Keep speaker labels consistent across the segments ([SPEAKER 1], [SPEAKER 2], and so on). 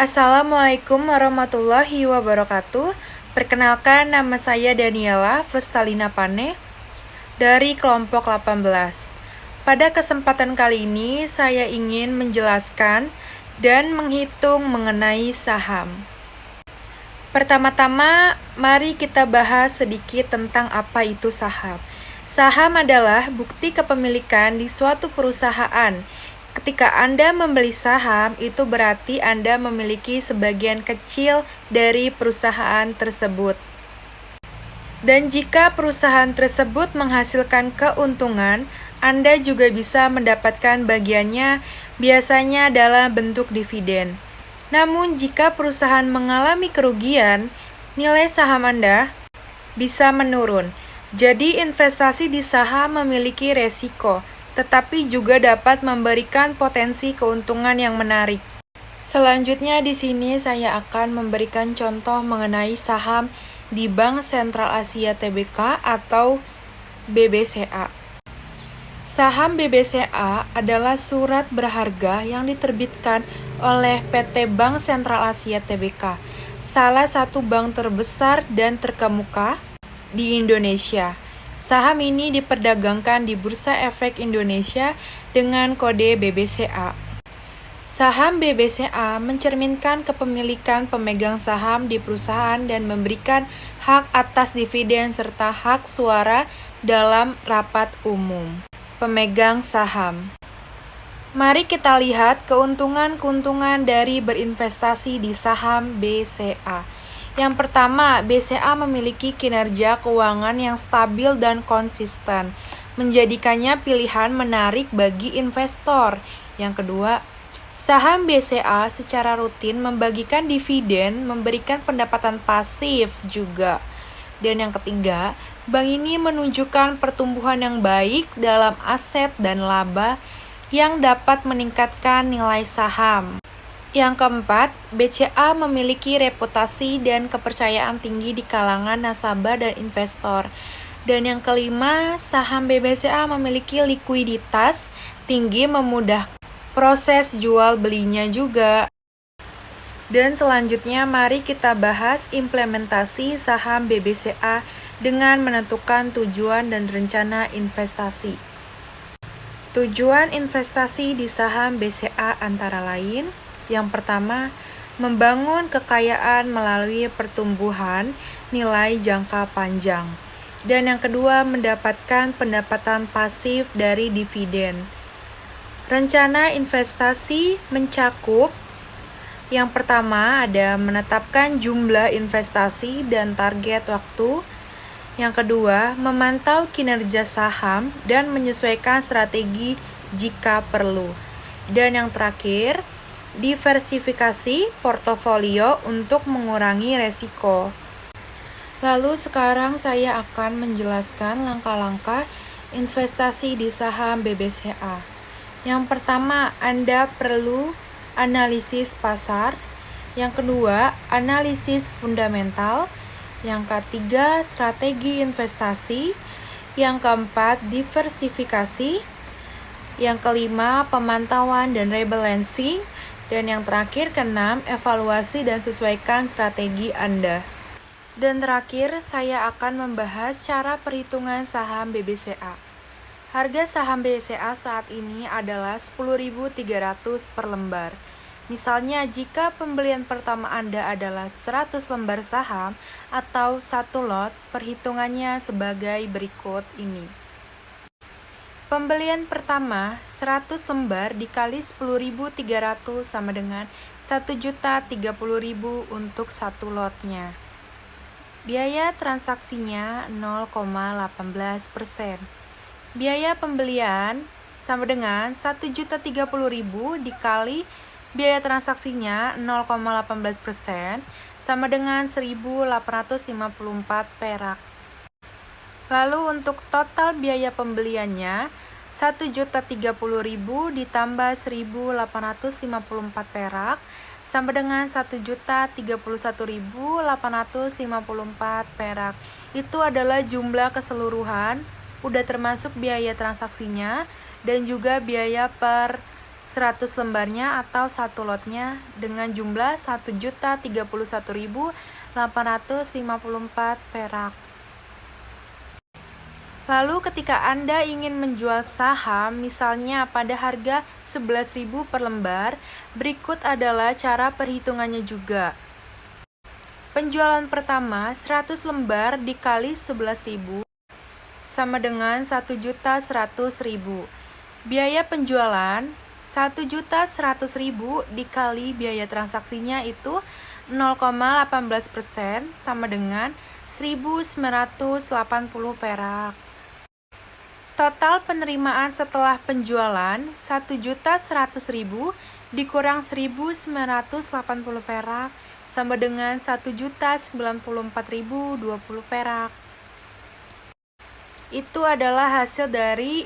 [SPEAKER 1] Assalamualaikum warahmatullahi wabarakatuh. Perkenalkan, nama saya Daniela Vestalina Pane dari kelompok 18. Pada kesempatan kali ini saya ingin menjelaskan dan menghitung mengenai saham. Pertama-tama, mari kita bahas sedikit tentang apa itu saham. Saham adalah bukti kepemilikan di suatu perusahaan. Ketika Anda membeli saham, itu berarti Anda memiliki sebagian kecil dari perusahaan tersebut. Dan jika perusahaan tersebut menghasilkan keuntungan, Anda juga bisa mendapatkan bagiannya, biasanya dalam bentuk dividen. Namun, jika perusahaan mengalami kerugian, nilai saham Anda bisa menurun. Jadi, investasi di saham memiliki resiko, tetapi juga dapat memberikan potensi keuntungan yang menarik. Selanjutnya di sini saya akan memberikan contoh mengenai saham di Bank Sentral Asia Tbk atau BBCA. Saham BBCA adalah surat berharga yang diterbitkan oleh PT Bank Sentral Asia Tbk, salah satu bank terbesar dan terkemuka di Indonesia. Saham ini diperdagangkan di Bursa Efek Indonesia dengan kode BBCA. Saham BBCA mencerminkan kepemilikan pemegang saham di perusahaan dan memberikan hak atas dividen serta hak suara dalam rapat umum pemegang saham. Mari kita lihat keuntungan-keuntungan dari berinvestasi di saham BCA. Yang pertama, BCA memiliki kinerja keuangan yang stabil dan konsisten, menjadikannya pilihan menarik bagi investor. Yang kedua, saham BCA secara rutin membagikan dividen, memberikan pendapatan pasif juga. Dan yang ketiga, bank ini menunjukkan pertumbuhan yang baik dalam aset dan laba yang dapat meningkatkan nilai saham. Yang keempat, BCA memiliki reputasi dan kepercayaan tinggi di kalangan nasabah dan investor. Dan yang kelima, saham BBCA memiliki likuiditas tinggi, memudahkan proses jual belinya juga. Dan selanjutnya mari kita bahas implementasi saham BBCA dengan menentukan tujuan dan rencana investasi. Tujuan investasi di saham BCA antara lain: yang pertama, membangun kekayaan melalui pertumbuhan nilai jangka panjang. Dan yang kedua, mendapatkan pendapatan pasif dari dividen. Rencana investasi mencakup: yang pertama, ada menetapkan jumlah investasi dan target waktu. Yang kedua, memantau kinerja saham dan menyesuaikan strategi jika perlu. Dan yang terakhir, diversifikasi portofolio untuk mengurangi resiko. Lalu sekarang saya akan menjelaskan langkah-langkah investasi di saham BBCA. Yang pertama, Anda perlu analisis pasar. Yang kedua, analisis fundamental. Yang ketiga, strategi investasi. Yang keempat, diversifikasi. Yang kelima, pemantauan dan rebalancing. Dan yang terakhir, keenam, evaluasi dan sesuaikan strategi Anda. Dan terakhir, saya akan membahas cara perhitungan saham BBCA. Harga saham BBCA saat ini adalah 10.300 per lembar. Misalnya, jika pembelian pertama Anda adalah 100 lembar saham atau 1 lot, perhitungannya sebagai berikut ini. Pembelian pertama 100 lembar dikali 10.300 sama dengan 1.030.000 untuk 1 lotnya. Biaya transaksinya 0,18%. Biaya pembelian sama dengan 1.030.000 dikali biaya transaksinya 0,18% sama dengan 1.854 perak. Lalu untuk total biaya pembeliannya 1.030.000 ditambah 1.854 perak sama dengan 1.031.854 perak. Itu adalah jumlah keseluruhan, udah termasuk biaya transaksinya dan juga biaya per 100 lembarnya atau satu lotnya dengan jumlah 1.031.854 perak. Lalu ketika Anda ingin menjual saham misalnya pada harga 11.000 per lembar, berikut adalah cara perhitungannya juga. Penjualan pertama 100 lembar dikali 11.000 sama dengan 1.100.000. Biaya penjualan 1.100.000 dikali biaya transaksinya itu 0,18% sama dengan 1.980 perak. Total penerimaan setelah penjualan 1.100.000 dikurang 1.980 perak sama dengan 1.094.020 perak. Itu adalah hasil dari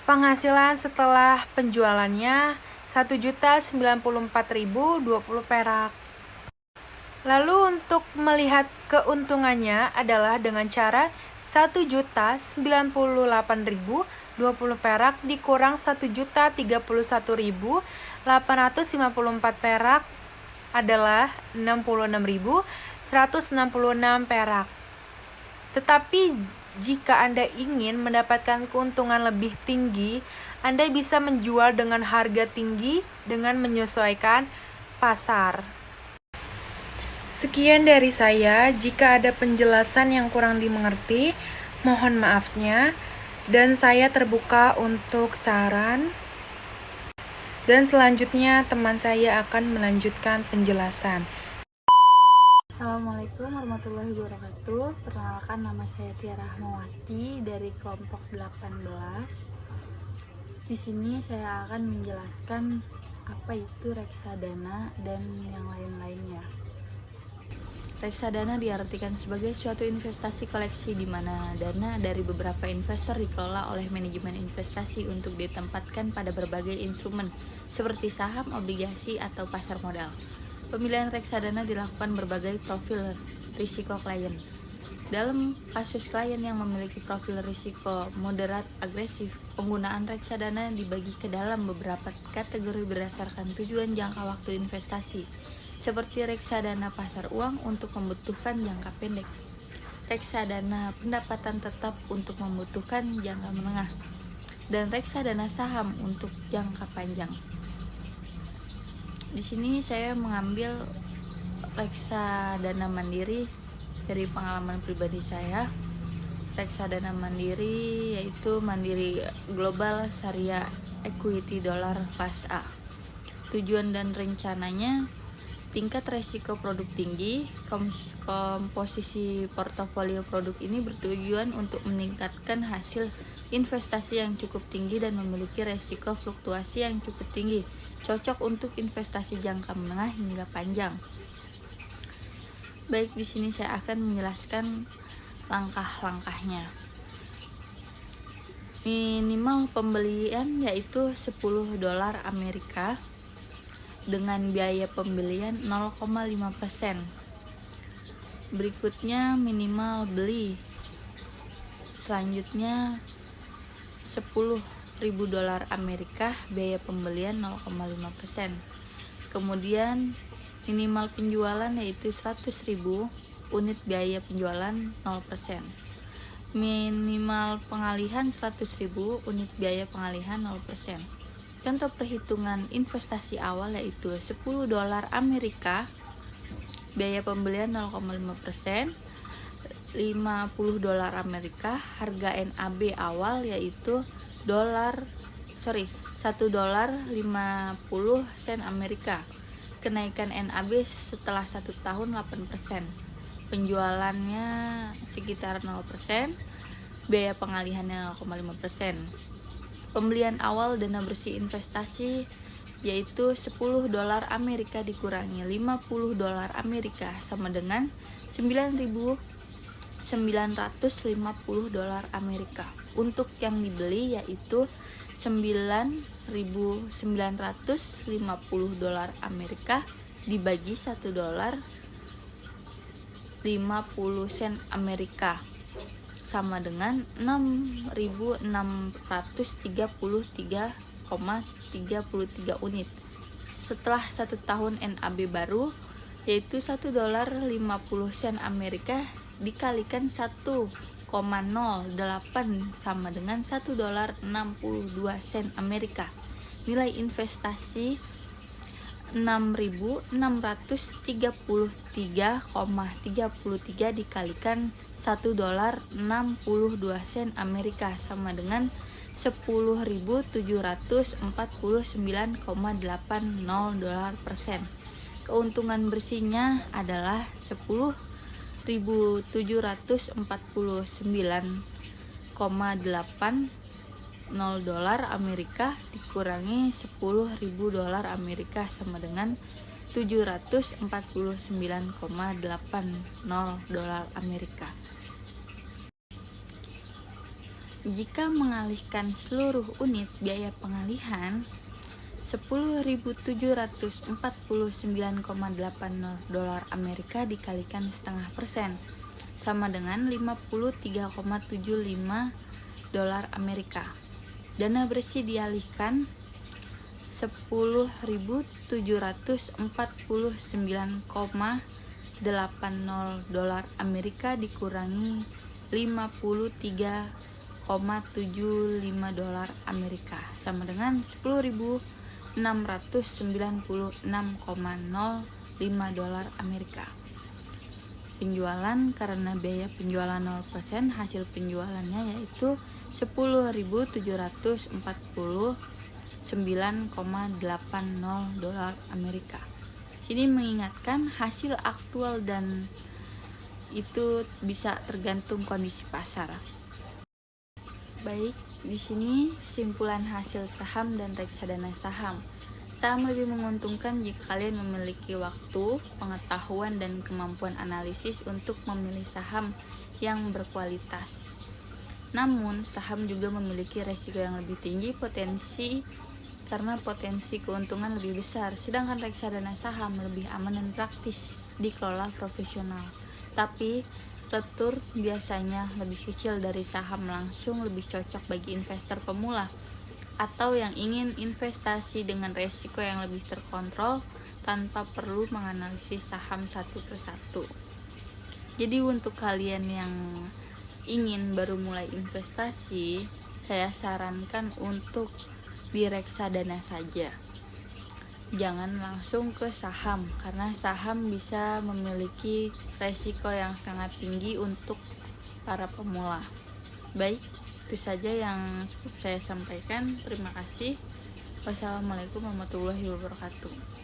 [SPEAKER 1] penghasilan setelah penjualannya 1.094.020 perak. Lalu untuk melihat keuntungannya adalah dengan cara 1.098.020 perak dikurang 1.031.854 perak adalah 66.166 perak. Tetapi jika Anda ingin mendapatkan keuntungan lebih tinggi, Anda bisa menjual dengan harga tinggi dengan menyesuaikan pasar. Sekian dari saya. Jika ada penjelasan yang kurang dimengerti, mohon maafnya. Dan saya terbuka untuk saran. Dan selanjutnya teman saya akan melanjutkan penjelasan.
[SPEAKER 2] Assalamualaikum warahmatullahi wabarakatuh. Perkenalkan, nama saya Tia Rahmawati dari kelompok 18. Di sini saya akan menjelaskan apa itu reksadana dan yang lain-lainnya. Reksadana diartikan sebagai suatu investasi koleksi di mana dana dari beberapa investor dikelola oleh manajemen investasi untuk ditempatkan pada berbagai instrumen seperti saham, obligasi, atau pasar modal. Pemilihan reksadana dilakukan berbagai profil risiko klien. Dalam kasus klien yang memiliki profil risiko moderat agresif, penggunaan reksadana dibagi ke dalam beberapa kategori berdasarkan tujuan jangka waktu investasi, seperti reksadana pasar uang untuk membutuhkan jangka pendek, reksadana pendapatan tetap untuk membutuhkan jangka menengah, dan reksadana saham untuk jangka panjang. Di sini saya mengambil reksadana mandiri dari pengalaman pribadi saya. Reksadana mandiri yaitu Mandiri Global Sharia Equity Dollar Kelas A. Tujuan dan rencananya tingkat resiko produk tinggi. Komposisi portofolio produk ini bertujuan untuk meningkatkan hasil investasi yang cukup tinggi dan memiliki resiko fluktuasi yang cukup tinggi, cocok untuk investasi jangka menengah hingga panjang. Baik, di sini saya akan menjelaskan langkah-langkahnya. Minimal pembelian yaitu $10 Amerika dengan biaya pembelian 0,5%. Berikutnya minimal beli. Selanjutnya $10.000 Amerika, biaya pembelian 0,5%. Kemudian minimal penjualan yaitu 100.000 unit, biaya penjualan 0%. Minimal pengalihan 100.000 unit, biaya pengalihan 0%. Contoh perhitungan investasi awal yaitu $10 Amerika, biaya pembelian 0,5%, $50 Amerika, harga NAB awal yaitu $1.50 Amerika. Kenaikan NAB setelah 1 tahun 8%. Penjualannya sekitar 0%, biaya pengalihannya 0,5%. Pembelian awal dana bersih investasi yaitu $10 Amerika dikurangi $50 Amerika sama dengan $9.980 $950 Amerika. Untuk yang dibeli yaitu $9.950 Amerika dibagi $1 50 sen Amerika sama dengan 6.633,33 unit. Setelah 1 tahun NAB baru yaitu $1.50 Amerika dikalikan 1,08 sama dengan $1.62 Amerika. Nilai investasi 6.633,33 dikalikan $1.62 Amerika sama dengan $10.749,80 per sen. Keuntungan bersihnya adalah $10.749,80 Amerika dikurangi $10.000 Amerika sama dengan $749,80 Amerika. Jika mengalihkan seluruh unit biaya pengalihan $10.749,80 Amerika dikalikan 0,5% sama dengan $53,75 Amerika. Dana bersih dialihkan $10.749,80 Amerika dikurangi $53,75 Amerika sama dengan $10.696,05 Amerika. Penjualan karena biaya penjualan 0%, hasil penjualannya yaitu $10.749,80 Amerika. Sini mengingatkan hasil aktual dan itu bisa tergantung kondisi pasar. Baik, di sini kesimpulan hasil saham dan reksadana saham. Saham lebih menguntungkan jika kalian memiliki waktu, pengetahuan, dan kemampuan analisis untuk memilih saham yang berkualitas. Namun, saham juga memiliki resiko yang lebih tinggi karena potensi keuntungan lebih besar, sedangkan reksadana saham lebih aman dan praktis dikelola profesional. Tapi, return biasanya lebih kecil dari saham langsung, lebih cocok bagi investor pemula atau yang ingin investasi dengan resiko yang lebih terkontrol tanpa perlu menganalisis saham satu persatu. Jadi untuk kalian yang ingin baru mulai investasi, saya sarankan untuk di reksadana saja. Jangan langsung ke saham karena saham bisa memiliki resiko yang sangat tinggi untuk para pemula. Baik, itu saja yang cukup saya sampaikan. Terima kasih. Wassalamualaikum warahmatullahi wabarakatuh.